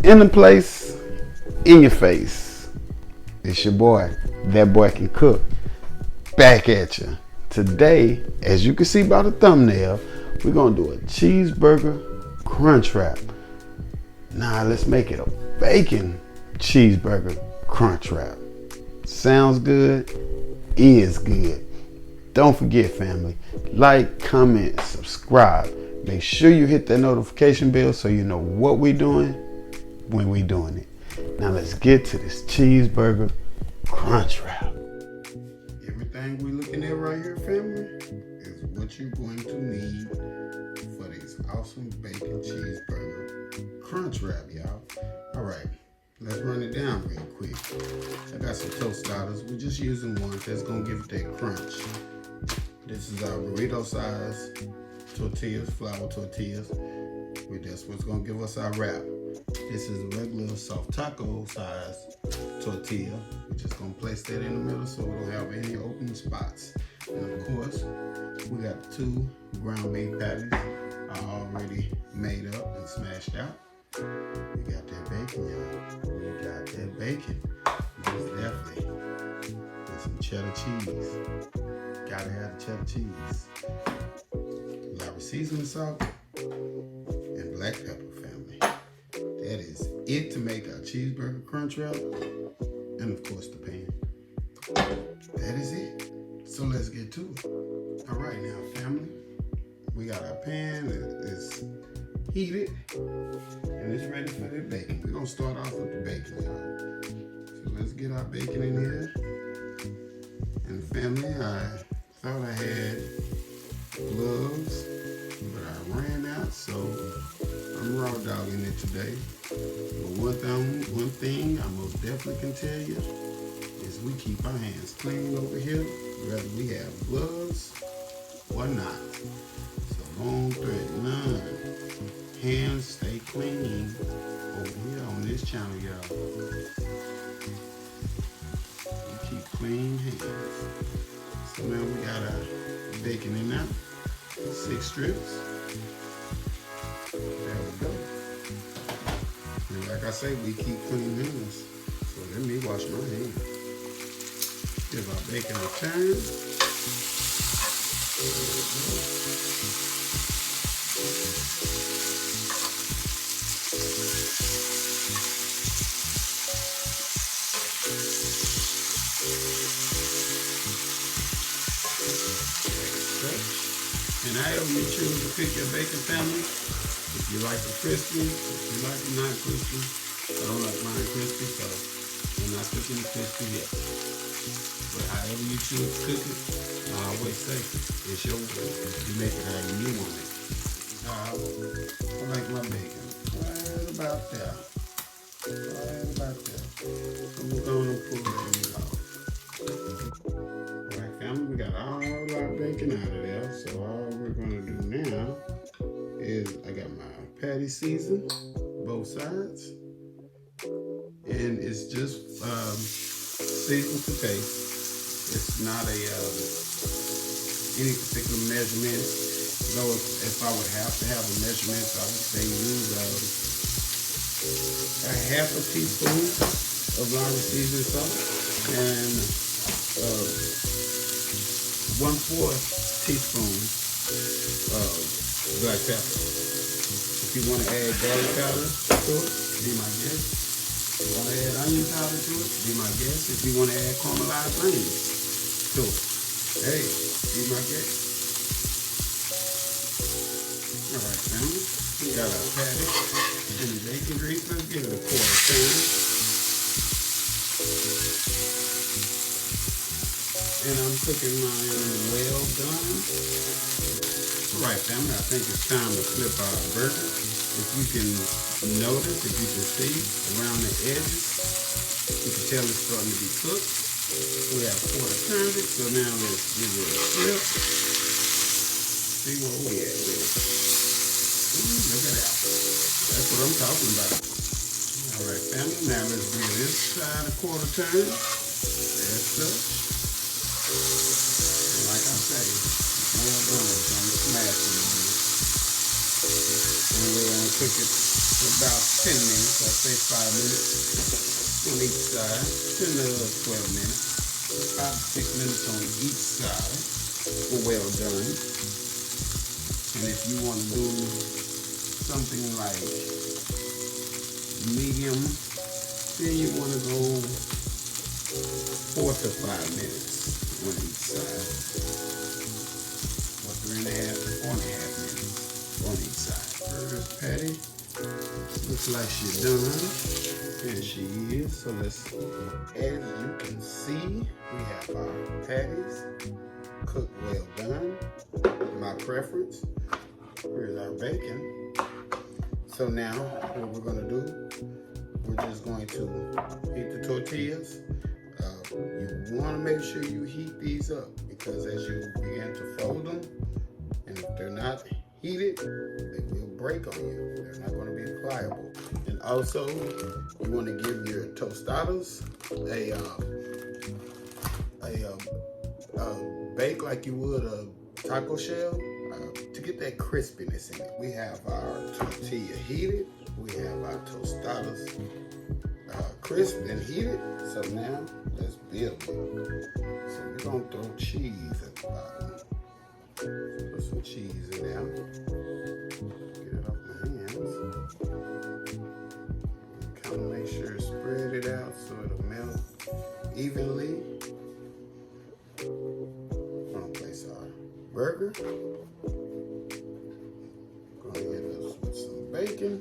In the place, in your face. It's your boy, That Boy Can Cook, back at you. Today, as you can see by the thumbnail, we're gonna do a cheeseburger crunch wrap. Now let's make it a bacon cheeseburger crunch wrap. Sounds good, is good. Don't forget, family, like, comment, subscribe. Make sure you hit that notification bell so you know what we're doing when we're doing it. Now let's get to this cheeseburger crunch wrap. Everything we're looking at right here, family, is what you're going to need for this awesome bacon cheeseburger crunch wrap, y'all. All right, let's run it down real quick. I got some tostadas. We're just using one that's gonna give it that crunch. This is our burrito size tortillas, flour tortillas. That's what's gonna give us our wrap. This is a regular soft taco size tortilla. We're just gonna place that in the middle so we don't have any open spots. And of course, we got 2 ground beef patties already made up and smashed out. We got that bacon, y'all. We got that bacon. Most definitely. With some cheddar cheese. Gotta have the cheddar cheese. Lava seasoning salt and black pepper, family. That is it to make our cheeseburger crunch wrap, and of course the pan. That is it. So let's get to it. All right now, family, we got our pan. It's heated and it's ready for the bacon. We're gonna start off with the bacon, y'all. So let's get our bacon in here. And family, I thought I had gloves, but I ran out, so I'm raw dogging it today. But one thing I most definitely can tell you is we keep our hands clean over here, whether we have gloves or not. So long thread none. Hands stay clean over here on this channel, y'all. We keep clean hands. So now we got our bacon in there. 6 strips. There we go. And like I say, we keep clean hands. So let me wash my hands. Give our bacon a turn. There we go. And however you choose to pick your bacon, family, if you like it crispy, if you like it not crispy, I don't like mine crispy, so we're not cooking it crispy yet. But however you choose to cook it, I always say, it's your way. You make it how you want it. I like my bacon right about there. Right about there. So we're going to pull it off. Alright, family, we got all our bacon out of there. So all we're going to do now is I got my patty seasoned, both sides. And it's just seasoned to taste. It's not any particular measurement. Though if I would have to have a measurement, I would say use a half a teaspoon of lime seasoned salt and 1/4 teaspoon of black pepper. If you want to add garlic powder to it, be my guest. If you want to add onion powder to it, be my guest. If you want to add caramelized onions to it, hey, be my guest. Alright, family, we got our patty and the bacon grease. Let's give it a 1/4 turn. And I'm cooking mine well done. Alright, family, I think it's time to flip our burger. If you can notice, if you can see around the edges, you can tell it's starting to be cooked. We have 1/4 turned it, so now let's give it a flip. See where we at with it. Ooh, look at that. That's what I'm talking about. Alright, family, now let's give this side a 1/4 turn. That's such. And like I say, well done, so I'm smashing it. And we're going to cook it for about 10 minutes, I'll say 5 minutes on each side, 10 to 12 minutes, 5 to 6 minutes on each side for well done. And if you want to do something like medium, then you want to go 4 to 5 minutes on each side, or 3.5 to 4.5 minutes on each side. First patty looks like she's done, and she is. So let's, as you can see, we have our patties cooked well done. My preference. Here's our bacon. So now what we're going to do, we're just going to heat the tortillas. You want to make sure you heat these up, because as you begin to fold them, and if they're not heated, they will break on you. They're not going to be pliable. And also, you want to give your tostadas a bake like you would a taco shell to get that crispiness in it. We have our tortilla heated. We have our tostadas crisp and heated. So now let's build it. So we're gonna throw cheese at the bottom. Put some cheese in there. Get it off my hands. Kind of make sure to spread it out so it'll melt evenly. We're gonna place our burger. Gonna hit us with some bacon.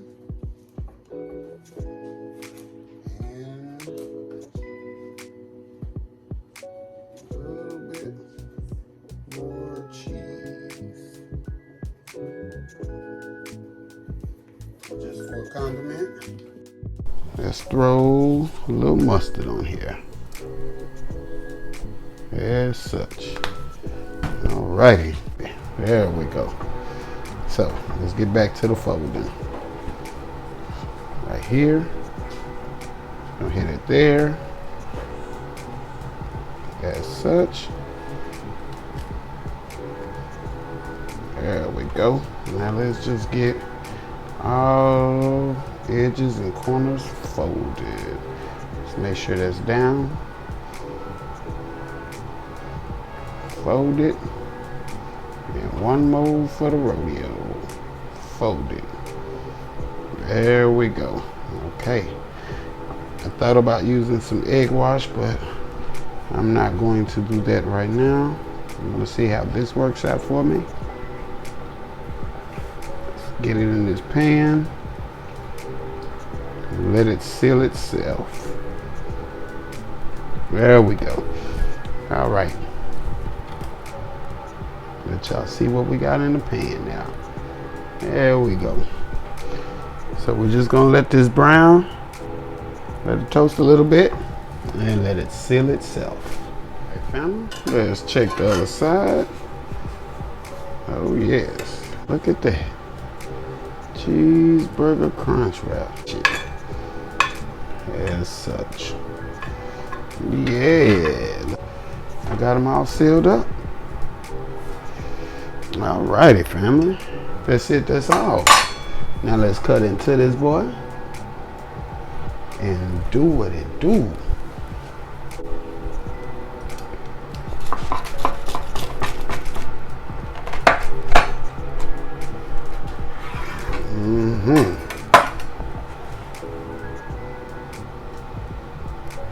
Just for a condiment, let's throw a little mustard on here, as such. Alrighty, there we go. So let's get back to the folding. Right here, gonna hit it there, as such. There we go. Now let's just get all edges and corners folded. Just make sure that's down. Fold it. And one more for the rodeo. Fold it. There we go. Okay. I thought about using some egg wash, but I'm not going to do that right now. I'm going to see how this works out for me. Get it in this pan. Let it seal itself. There we go. All right. Let y'all see what we got in the pan now. There we go. So we're just gonna let this brown, let it toast a little bit, and let it seal itself. All right, family, let's check the other side. Oh yes, look at that. Cheeseburger Crunchwrap. As such. Yeah. I got them all sealed up. Alrighty, family. That's it, that's all. Now let's cut into this boy and do what it do.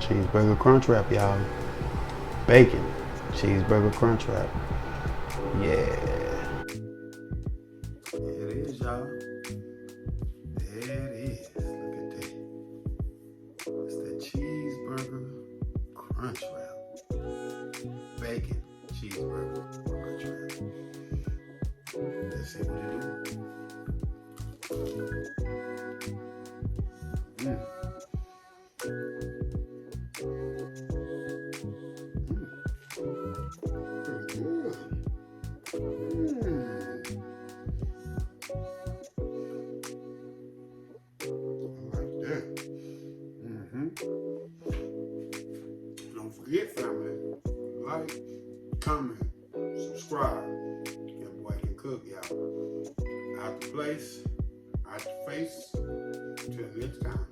Cheeseburger Crunchwrap, y'all. Bacon Cheeseburger Crunchwrap. Yeah. There it is, y'all. There it is. Look at that. It's the Cheeseburger Crunchwrap. Bacon Cheeseburger Crunchwrap. Let's see what it do. Don't forget, family, like, comment, subscribe. Your boy can cook, y'all. Out the place, out the face. Until next time.